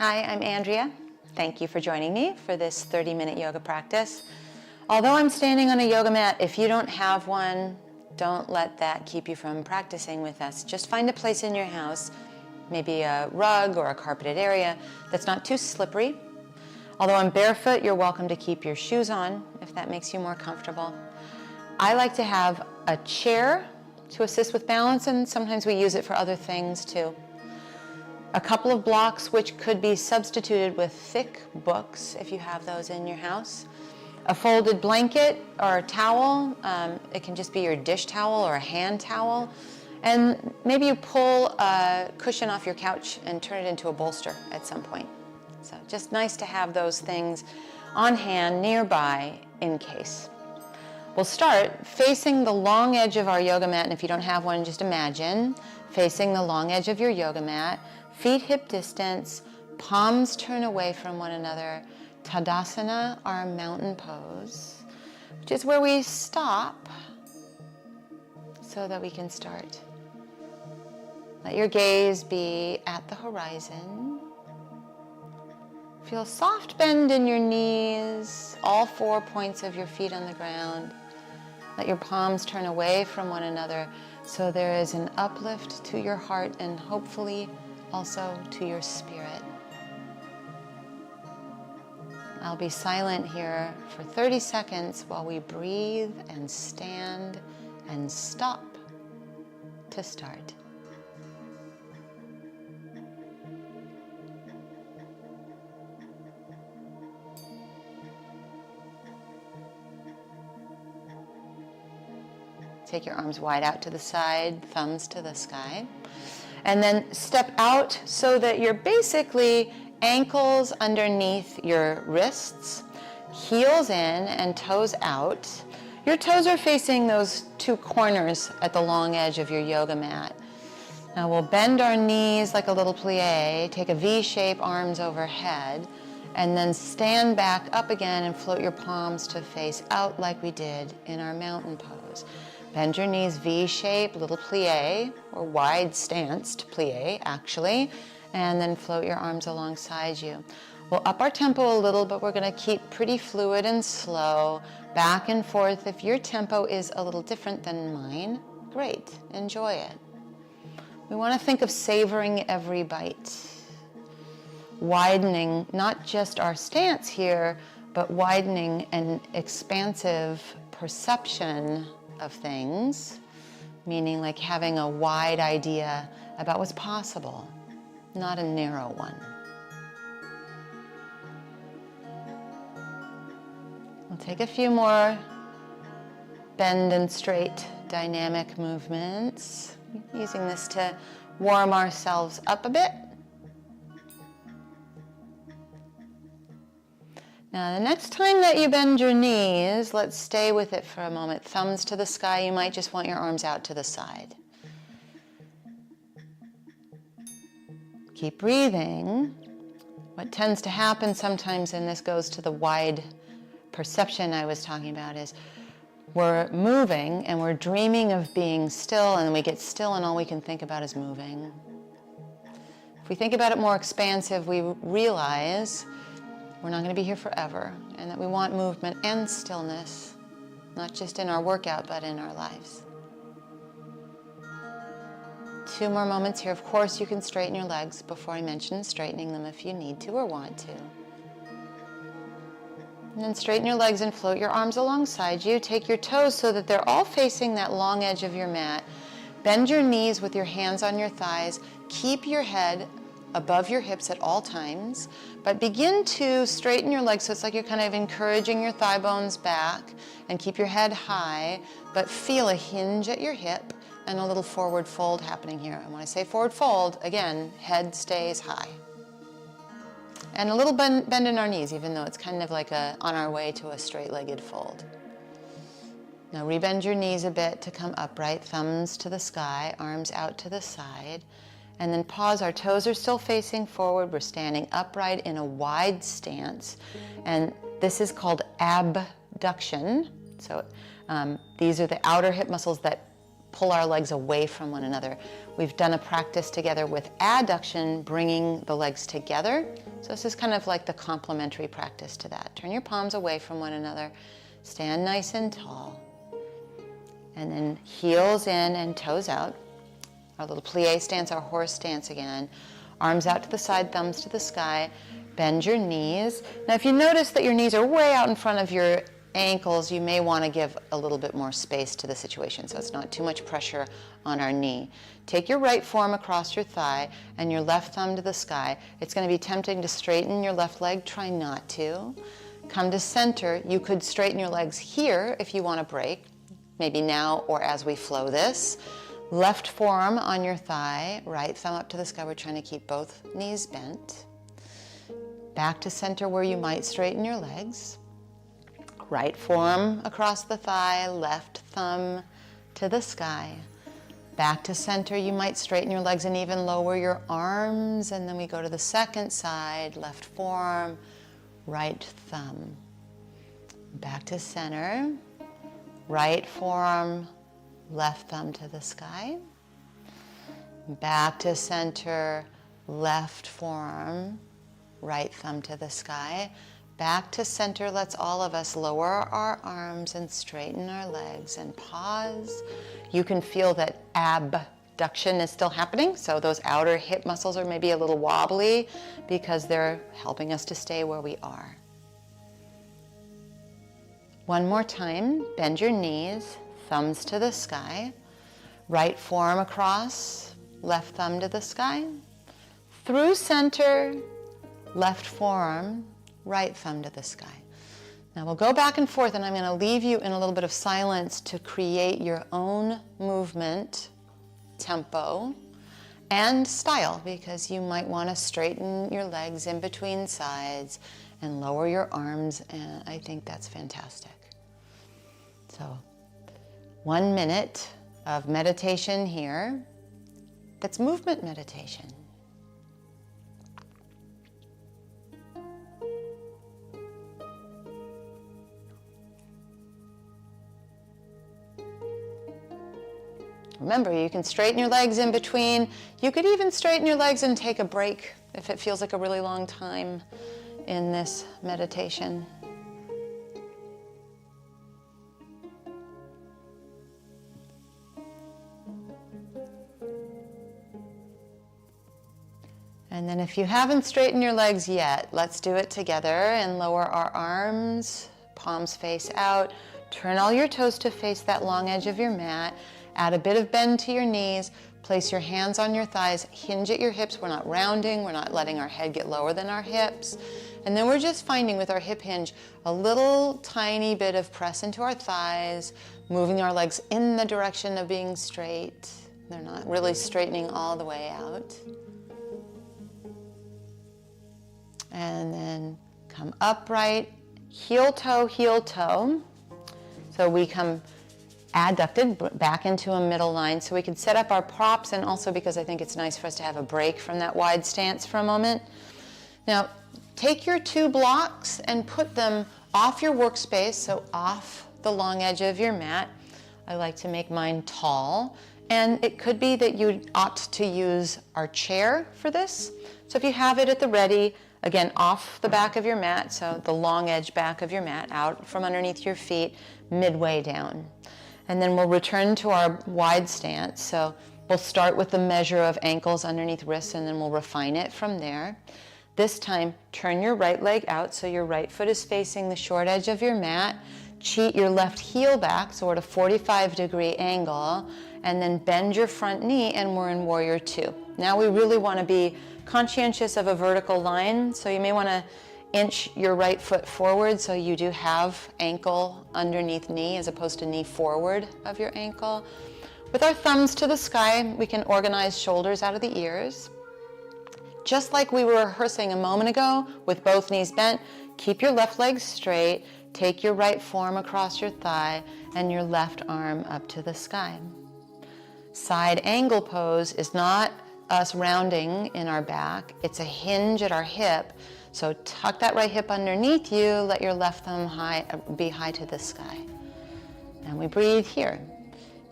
Hi, I'm Andrea. Thank you for joining me for this 30-minute yoga practice. Although I'm standing on a yoga mat, if you don't have one, don't let that keep you from practicing with us. Just find a place in your house, maybe a rug or a carpeted area that's not too slippery. Although I'm barefoot, you're welcome to keep your shoes on if that makes you more comfortable. I like to have a chair to assist with balance, and sometimes we use it for other things too. A couple of blocks which could be substituted with thick books if you have those in your house. A folded blanket or a towel. It can just be your dish towel or a hand towel. And maybe you pull a cushion off your couch and turn it into a bolster at some point. So just nice to have those things on hand nearby in case. We'll start facing the long edge of our yoga mat, and if you don't have one, just imagine facing the long edge of your yoga mat. Feet hip distance, palms turn away from one another. Tadasana, our mountain pose, which is where we stop so that we can start. Let your gaze be at the horizon. Feel soft bend in your knees, all 4 points of your feet on the ground. Let your palms turn away from one another so there is an uplift to your heart and hopefully also to your spirit. I'll be silent here for 30 seconds while we breathe and stand and stop to start. Take your arms wide out to the side, thumbs to the sky. And then step out so that you're basically ankles underneath your wrists, heels in and toes out. Your toes are facing those two corners at the long edge of your yoga mat. Now we'll bend our knees like a little plie, take a V shape, arms overhead, and then stand back up again and float your palms to face out like we did in our mountain pose. Bend your knees V shape, little plie, or wide stanced plie actually, and then float your arms alongside you. We'll up our tempo a little, but we're gonna keep pretty fluid and slow, back and forth. If your tempo is a little different than mine, great, enjoy it. We wanna think of savoring every bite. Widening not just our stance here, but widening an expansive perception of things, meaning like having a wide idea about what's possible, not a narrow one. We'll take a few more bend and straight dynamic movements, using this to warm ourselves up a bit. Now, the next time that you bend your knees, let's stay with it for a moment. Thumbs to the sky. You might just want your arms out to the side. Keep breathing. What tends to happen sometimes, and this goes to the wide perception I was talking about, is we're moving and we're dreaming of being still, and then we get still and all we can think about is moving. If we think about it more expansive, we realize we're not going to be here forever, and that we want movement and stillness, not just in our workout, but in our lives. 2 more moments here. Of course, you can straighten your legs before I mention straightening them if you need to or want to. And then straighten your legs and float your arms alongside you. Take your toes so that they're all facing that long edge of your mat. Bend your knees with your hands on your thighs. Keep your head above your hips at all times, but begin to straighten your legs so it's like you're kind of encouraging your thigh bones back, and keep your head high, but feel a hinge at your hip and a little forward fold happening here. And when I say forward fold, again, head stays high. And a little bend in our knees, even though it's kind of like on our way to a straight-legged fold. Now rebend your knees a bit to come upright, thumbs to the sky, arms out to the side. And then pause. Our toes are still facing forward. We're standing upright in a wide stance. And this is called abduction. So these are the outer hip muscles that pull our legs away from one another. We've done a practice together with adduction, bringing the legs together. So this is kind of like the complementary practice to that. Turn your palms away from one another. Stand nice and tall. And then heels in and toes out. Our little plie stance, our horse stance again. Arms out to the side, thumbs to the sky. Bend your knees. Now if you notice that your knees are way out in front of your ankles, you may want to give a little bit more space to the situation so it's not too much pressure on our knee. Take your right forearm across your thigh and your left thumb to the sky. It's going to be tempting to straighten your left leg. Try not to. Come to center. You could straighten your legs here if you want to break, maybe now or as we flow this. Left forearm on your thigh, right thumb up to the sky. We're trying to keep both knees bent. Back to center where you might straighten your legs. Right forearm across the thigh, left thumb to the sky. Back to center, you might straighten your legs and even lower your arms. And then we go to the second side, left forearm, right thumb. Back to center, right forearm, left thumb to the sky. Back to center, left forearm, right thumb to the sky. Back to center. Let's all of us lower our arms and straighten our legs and pause. You can feel that abduction is still happening, so those outer hip muscles are maybe a little wobbly because they're helping us to stay where we are. One more time, bend your knees, thumbs to the sky, right forearm across, left thumb to the sky, through center, left forearm, right thumb to the sky. Now we'll go back and forth, and I'm going to leave you in a little bit of silence to create your own movement, tempo, and style, because you might want to straighten your legs in between sides and lower your arms, and I think that's fantastic. So 1 minute of meditation here. That's movement meditation. Remember, you can straighten your legs in between. You could even straighten your legs and take a break if it feels like a really long time in this meditation. And then if you haven't straightened your legs yet, let's do it together and lower our arms, palms face out. Turn all your toes to face that long edge of your mat. Add a bit of bend to your knees. Place your hands on your thighs. Hinge at your hips. We're not rounding. We're not letting our head get lower than our hips. And then we're just finding with our hip hinge a little tiny bit of press into our thighs, moving our legs in the direction of being straight. They're not really straightening all the way out. And then come upright, heel toe, heel toe. So we come adducted back into a middle line, so we can set up our props, and also because I think it's nice for us to have a break from that wide stance for a moment. Now, take your 2 blocks and put them off your workspace, so off the long edge of your mat. I like to make mine tall, and it could be that you ought to use our chair for this. So if you have it at the ready, again, off the back of your mat, so the long edge back of your mat, out from underneath your feet, midway down. And then we'll return to our wide stance. So we'll start with the measure of ankles underneath wrists, and then we'll refine it from there. This time, turn your right leg out so your right foot is facing the short edge of your mat. Cheat your left heel back, so we're at a 45-degree angle, and then bend your front knee, and we're in Warrior Two. Now we really want to be conscientious of a vertical line, so you may want to inch your right foot forward so you do have ankle underneath knee as opposed to knee forward of your ankle. With our thumbs to the sky, we can organize shoulders out of the ears. Just like we were rehearsing a moment ago with both knees bent, keep your left leg straight, take your right forearm across your thigh and your left arm up to the sky. Side angle pose is not us rounding in our back, it's a hinge at our hip. So tuck that right hip underneath you, let your left thumb be high to the sky. And we breathe here.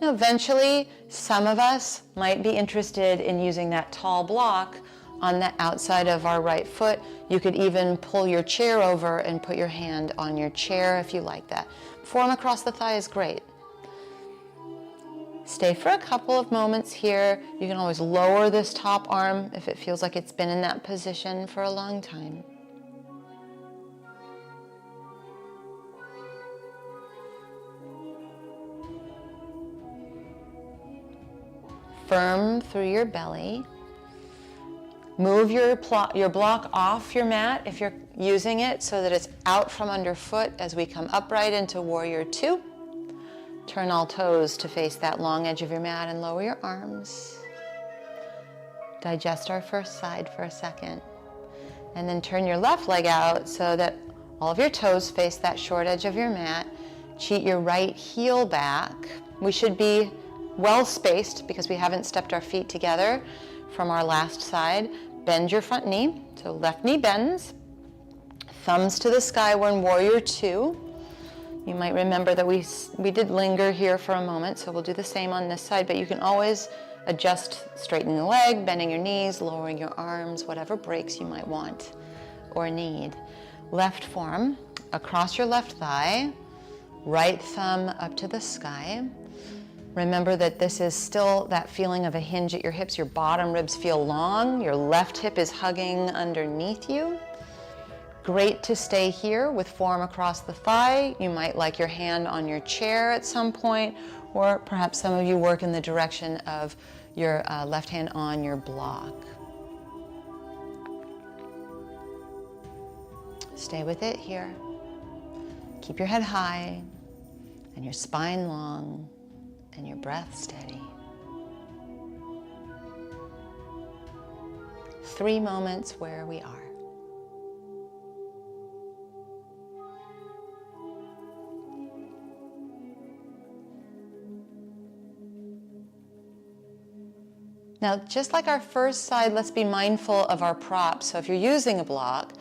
Now, eventually, some of us might be interested in using that tall block on the outside of our right foot. You could even pull your chair over and put your hand on your chair if you like that. Form across the thigh is great. Stay for a couple of moments here. You can always lower this top arm if it feels like it's been in that position for a long time. Firm through your belly. Move your block off your mat if you're using it so that it's out from underfoot as we come upright into Warrior Two. Turn all toes to face that long edge of your mat and lower your arms. Digest our first side for a second. And then turn your left leg out so that all of your toes face that short edge of your mat. Cheat your right heel back. We should be well spaced because we haven't stepped our feet together from our last side. Bend your front knee, so left knee bends. Thumbs to the sky, we're in Warrior Two. You might remember that we did linger here for a moment, so we'll do the same on this side, but you can always adjust, straightening the leg, bending your knees, lowering your arms, whatever breaks you might want or need. Left forearm across your left thigh, right thumb up to the sky. Remember that this is still that feeling of a hinge at your hips. Your bottom ribs feel long. Your left hip is hugging underneath you. Great to stay here with forearm across the thigh. You might like your hand on your chair at some point, or perhaps some of you work in the direction of your left hand on your block. Stay with it here. Keep your head high and your spine long. And your breath steady. 3 moments where we are. Now, just like our first side, let's be mindful of our props. So if you're using a block,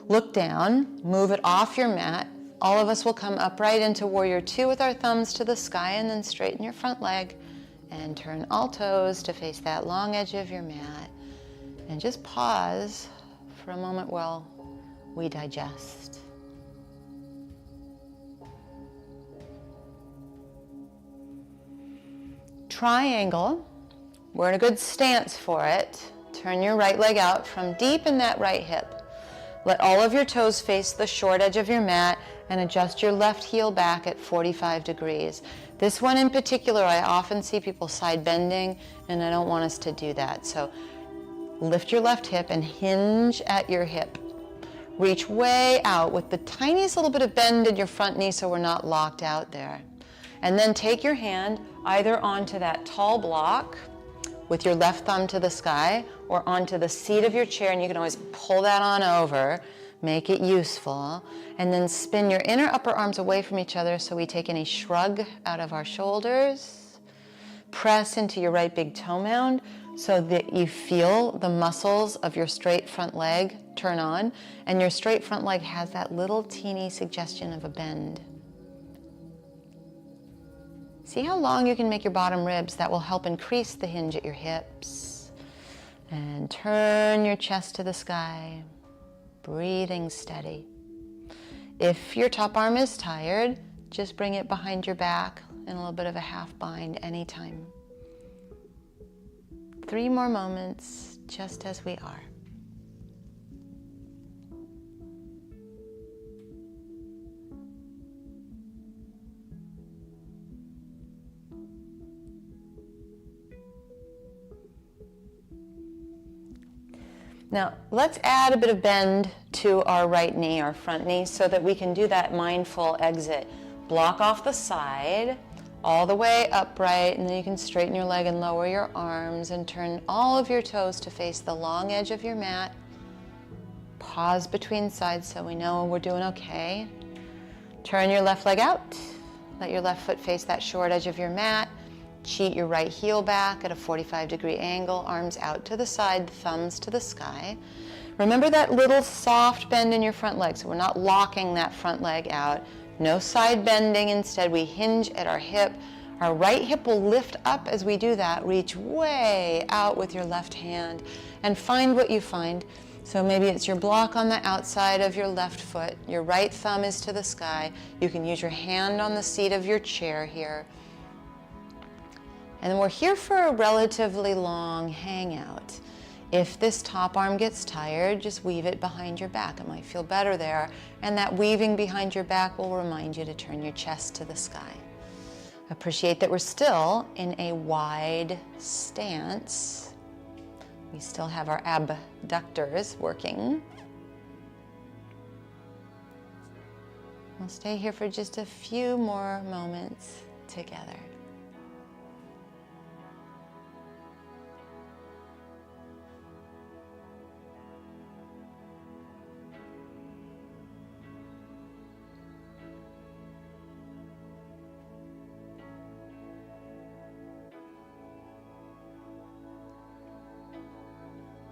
look down, move it off your mat. All of us will come upright into Warrior Two with our thumbs to the sky, and then straighten your front leg and turn all toes to face that long edge of your mat. And just pause for a moment while we digest. Triangle. We're in a good stance for it. Turn your right leg out from deep in that right hip. Let all of your toes face the short edge of your mat and adjust your left heel back at 45 degrees. This one in particular, I often see people side bending, and I don't want us to do that. So lift your left hip and hinge at your hip. Reach way out with the tiniest little bit of bend in your front knee so we're not locked out there. And then take your hand either onto that tall block with your left thumb to the sky, or onto the seat of your chair, and you can always pull that on over, make it useful, and then spin your inner upper arms away from each other so we take any shrug out of our shoulders. Press into your right big toe mound so that you feel the muscles of your straight front leg turn on, and your straight front leg has that little teeny suggestion of a bend. See how long you can make your bottom ribs. That will help increase the hinge at your hips. And turn your chest to the sky, breathing steady. If your top arm is tired, just bring it behind your back in a little bit of a half bind anytime. 3 more moments, just as we are. Now, let's add a bit of bend to our right knee, our front knee, so that we can do that mindful exit. Block off the side, all the way upright, and then you can straighten your leg and lower your arms and turn all of your toes to face the long edge of your mat. Pause between sides so we know we're doing okay. Turn your left leg out. Let your left foot face that short edge of your mat. Cheat your right heel back at a 45-degree angle, arms out to the side, thumbs to the sky. Remember that little soft bend in your front leg, so we're not locking that front leg out. No side bending, instead we hinge at our hip. Our right hip will lift up as we do that. Reach way out with your left hand and find what you find. So maybe it's your block on the outside of your left foot. Your right thumb is to the sky. You can use your hand on the seat of your chair here. And we're here for a relatively long hangout. If this top arm gets tired, just weave it behind your back. It might feel better there. And that weaving behind your back will remind you to turn your chest to the sky. Appreciate that we're still in a wide stance. We still have our abductors working. We'll stay here for just a few more moments together.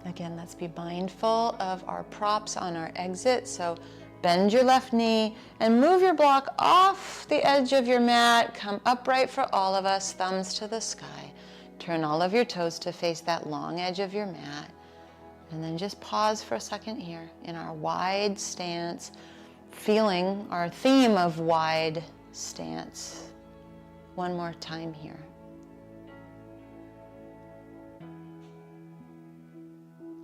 Again, let's be mindful of our props on our exit. So bend your left knee and move your block off the edge of your mat. Come upright for all of us, thumbs to the sky. Turn all of your toes to face that long edge of your mat. And then just pause for a second here in our wide stance, feeling our theme of wide stance. One more time here.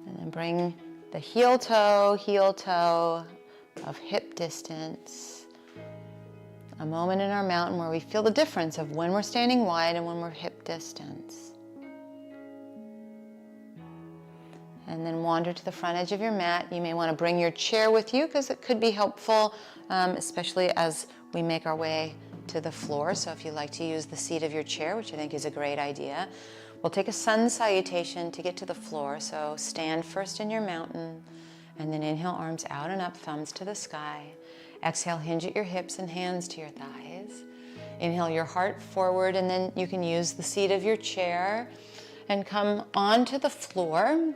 And then bring the heel toe of hip distance. A moment in our mountain where we feel the difference of when we're standing wide and when we're hip distance. And then wander to the front edge of your mat. You may want to bring your chair with you because it could be helpful, especially as we make our way to the floor. So if you like to use the seat of your chair, which I think is a great idea, we'll take a sun salutation to get to the floor. So stand first in your mountain, and then inhale, arms out and up, thumbs to the sky. Exhale, hinge at your hips and hands to your thighs. Inhale your heart forward, and then you can use the seat of your chair and come onto the floor.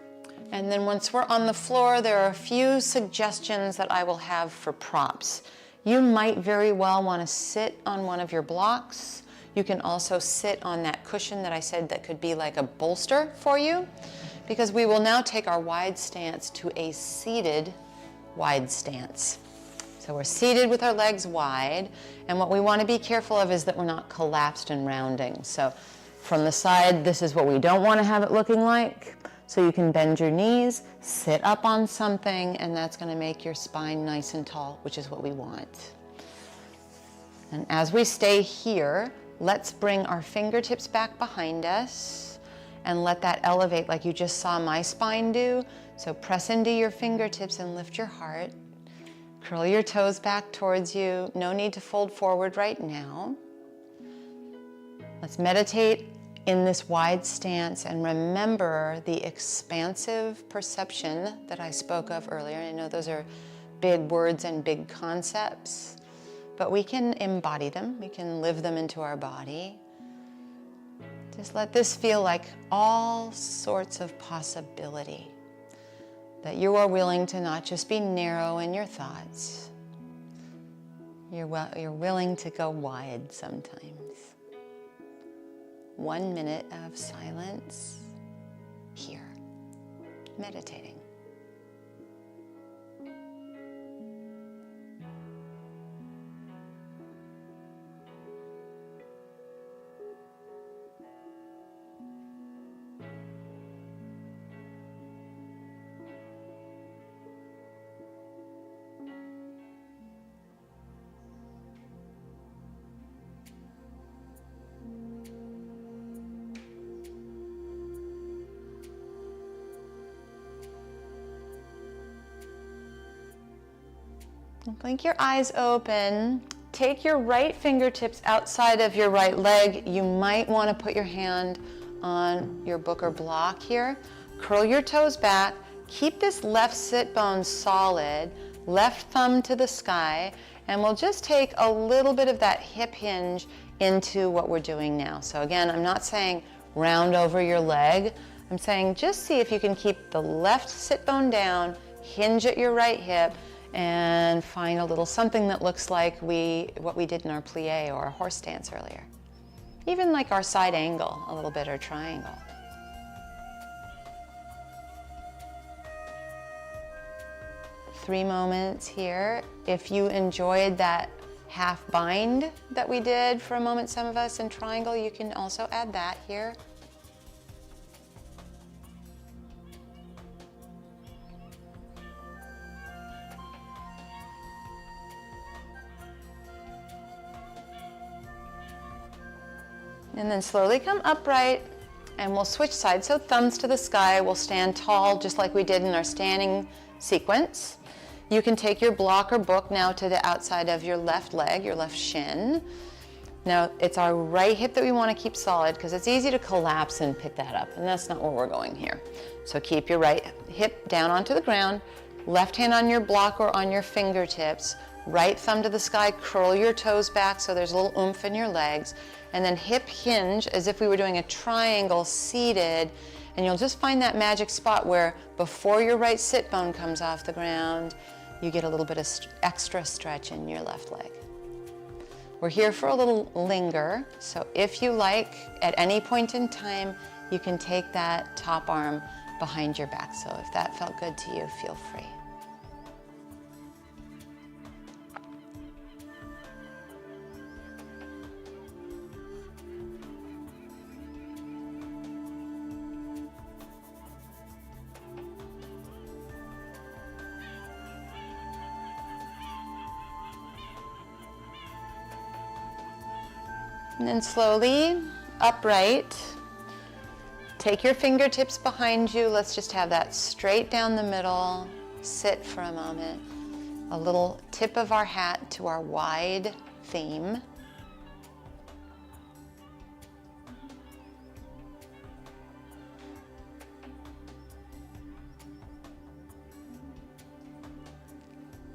And then once we're on the floor, there are a few suggestions that I will have for props. You might very well want to sit on one of your blocks. You can also sit on that cushion that I said that could be like a bolster for you, because we will now take our wide stance to a seated wide stance. So we're seated with our legs wide, and what we want to be careful of is that we're not collapsed and rounding. So from the side, this is what we don't want to have it looking like. So you can bend your knees, sit up on something, and that's going to make your spine nice and tall, which is what we want. And as we stay here, let's bring our fingertips back behind us and let that elevate like you just saw my spine do. So press into your fingertips and lift your heart. Curl your toes back towards you. No need to fold forward right now. Let's meditate in this wide stance and remember the expansive perception that I spoke of earlier. I know those are big words and big concepts, but we can embody them. We can live them into our body. Just let this feel like all sorts of possibility, that you are willing to not just be narrow in your thoughts. You're willing to go wide sometimes. 1 minute of silence here, meditating. Blink your eyes open. Take your right fingertips outside of your right leg. You might want to put your hand on your book or block here. Curl your toes back. Keep this left sit bone solid. Left thumb to the sky. And we'll just take a little bit of that hip hinge into what we're doing now. So again, I'm not saying round over your leg. I'm saying just see if you can keep the left sit bone down, hinge at your right hip, and find a little something that looks like what we did in our plie or our horse stance earlier. even like our side angle a little bit, or triangle. Three moments here. If you enjoyed that half bind that we did for a moment, some of us in triangle, you can also add that here. And then slowly come upright, and we'll switch sides. So thumbs to the sky, we'll stand tall just like we did in our standing sequence. You can take your block or book now to the outside of your left leg, your left shin. Now it's our right hip that we want to keep solid, because it's easy to collapse and pick that up, and that's not where we're going here. So keep your right hip down onto the ground, left hand on your block or on your fingertips, right thumb to the sky, curl your toes back so there's a little oomph in your legs, and then hip hinge as if we were doing a triangle seated, and you'll just find that magic spot where before your right sit bone comes off the ground, you get a little bit of extra stretch in your left leg. We're here for a little linger, so if you like, at any point in time, you can take that top arm behind your back. So if that felt good to you, feel free. And then slowly, upright, take your fingertips behind you. Let's just have that straight down the middle. Sit for a moment. A little tip of our hat to our wide theme.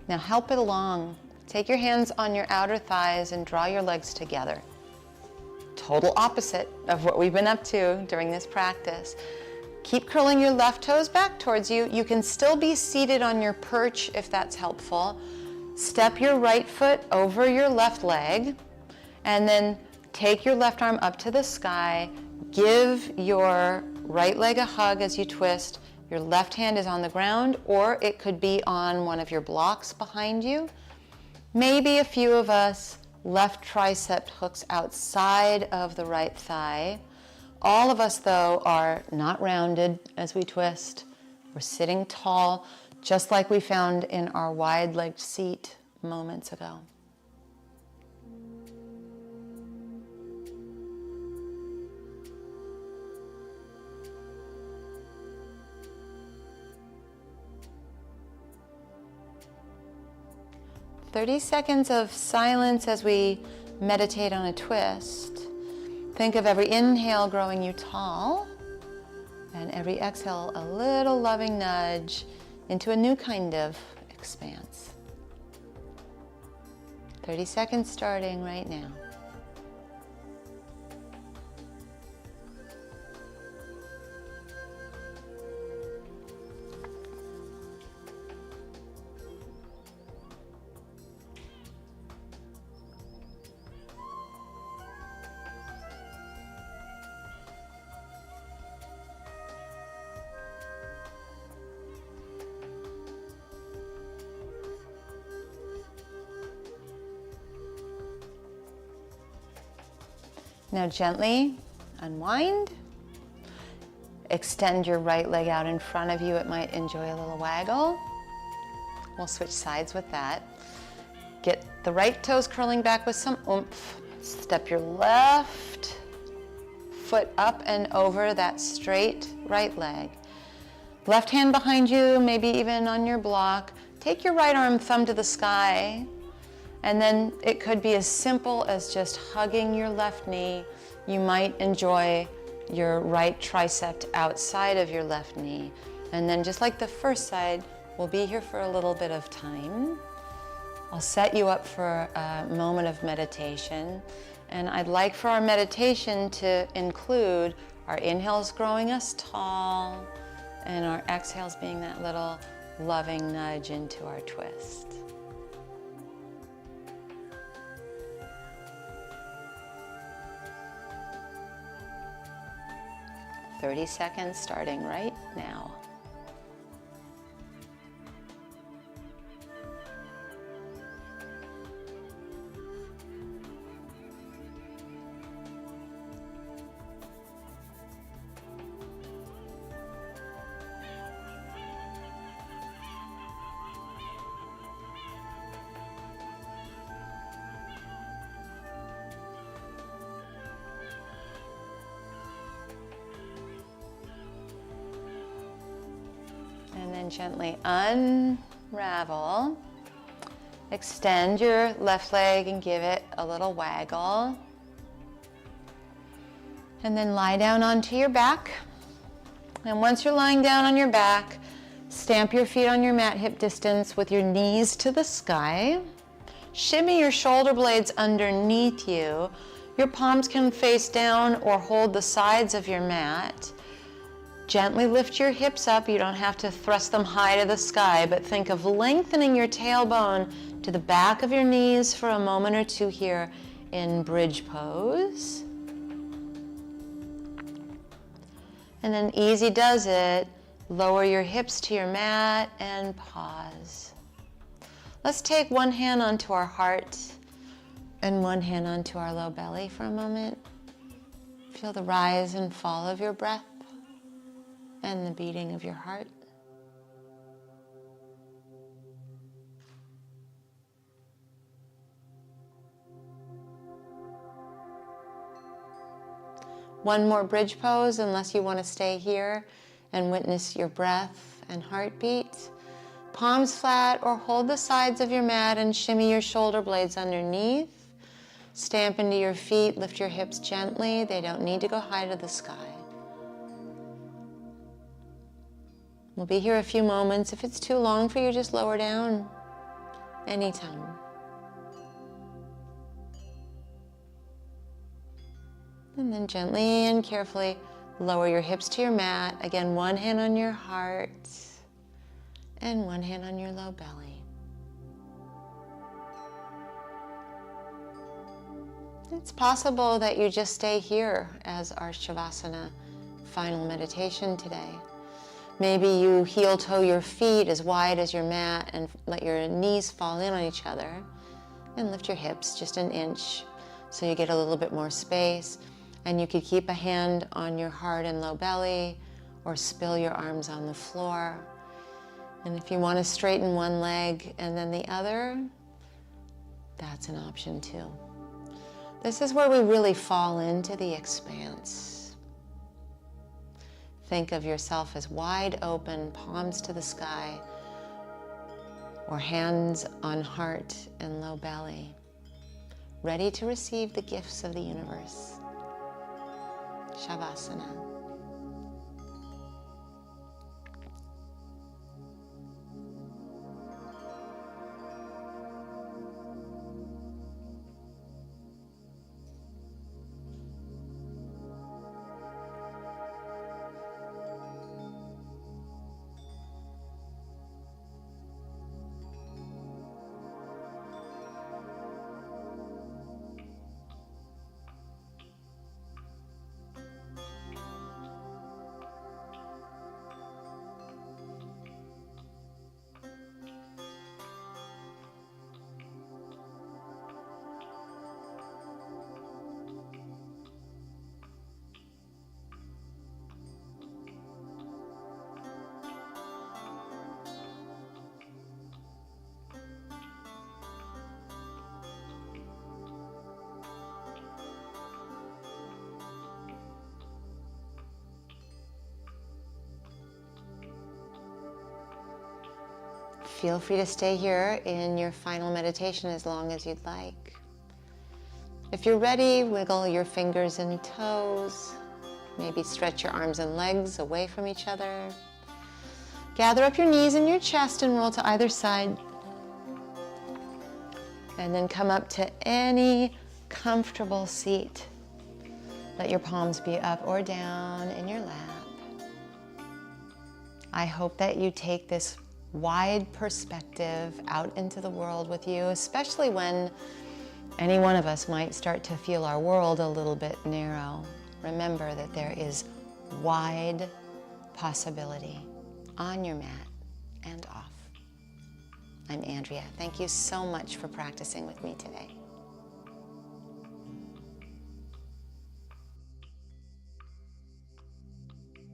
Now help it along. Take your hands on your outer thighs and draw your legs together. Total opposite of what we've been up to during this practice. Keep curling your left toes back towards you. You can still be seated on your perch if that's helpful. Step your right foot over your left leg, and then take your left arm up to the sky. Give your right leg a hug as you twist. Your left hand is on the ground, or it could be on one of your blocks behind you. Maybe a few of us left tricep hooks outside of the right thigh. All of us, though, are not rounded as we twist. We're sitting tall, just like we found in our wide-legged seat moments ago. "30 seconds of silence as we meditate on a twist. Think of every inhale growing you tall, and every exhale a little loving nudge into a new kind of expanse." 30 seconds starting right now. Now gently unwind. Extend your right leg out in front of you. It might enjoy a little waggle. We'll switch sides with that. Get the right toes curling back with some oomph. Step your left foot up and over that straight right leg. Left hand behind you, maybe even on your block. Take your right arm, thumb to the sky. And then it could be as simple as just hugging your left knee. You might enjoy your right tricep outside of your left knee. And then just like the first side, we'll be here for a little bit of time. I'll set you up for a moment of meditation. And I'd like for our meditation to include our inhales growing us tall, and our exhales being that little loving nudge into our twist. 30 seconds starting right now. And then gently unravel. Extend your left leg and give it a little waggle. And then lie down onto your back. And once you're lying down on your back, stamp your feet on your mat hip distance with your knees to the sky. Shimmy your shoulder blades underneath you. Your palms can face down or hold the sides of your mat. Gently lift your hips up. You don't have to thrust them high to the sky, but think of lengthening your tailbone to the back of your knees for a moment or two here in bridge pose. And then easy does it, lower your hips to your mat and pause. Let's take one hand onto our heart and one hand onto our low belly for a moment. Feel the rise and fall of your breath and the beating of your heart. One more bridge pose, unless you want to stay here and witness your breath and heartbeat. Palms flat or hold the sides of your mat and shimmy your shoulder blades underneath. Stamp into your feet, lift your hips gently. They don't need to go high to the sky. We'll be here a few moments. If it's too long for you, just lower down anytime. And then gently and carefully lower your hips to your mat. Again, one hand on your heart and one hand on your low belly. It's possible that you just stay here as our Shavasana final meditation today. Maybe you heel toe your feet as wide as your mat and let your knees fall in on each other and lift your hips just an inch so you get a little bit more space. And you could keep a hand on your heart and low belly or spill your arms on the floor. And if you want to straighten one leg and then the other, that's an option too. This is where we really fall into the expanse. Think of yourself as wide open, palms to the sky, or hands on heart and low belly, ready to receive the gifts of the universe. Shavasana. Feel free to stay here in your final meditation as long as you'd like. If you're ready, wiggle your fingers and toes. Maybe stretch your arms and legs away from each other. Gather up your knees and your chest and roll to either side. And then come up to any comfortable seat. Let your palms be up or down in your lap. I hope that you take this wide perspective out into the world with you, especially when any one of us might start to feel our world a little bit narrow. Remember that there is wide possibility on your mat and off. I'm Andrea. Thank you so much for practicing with me today.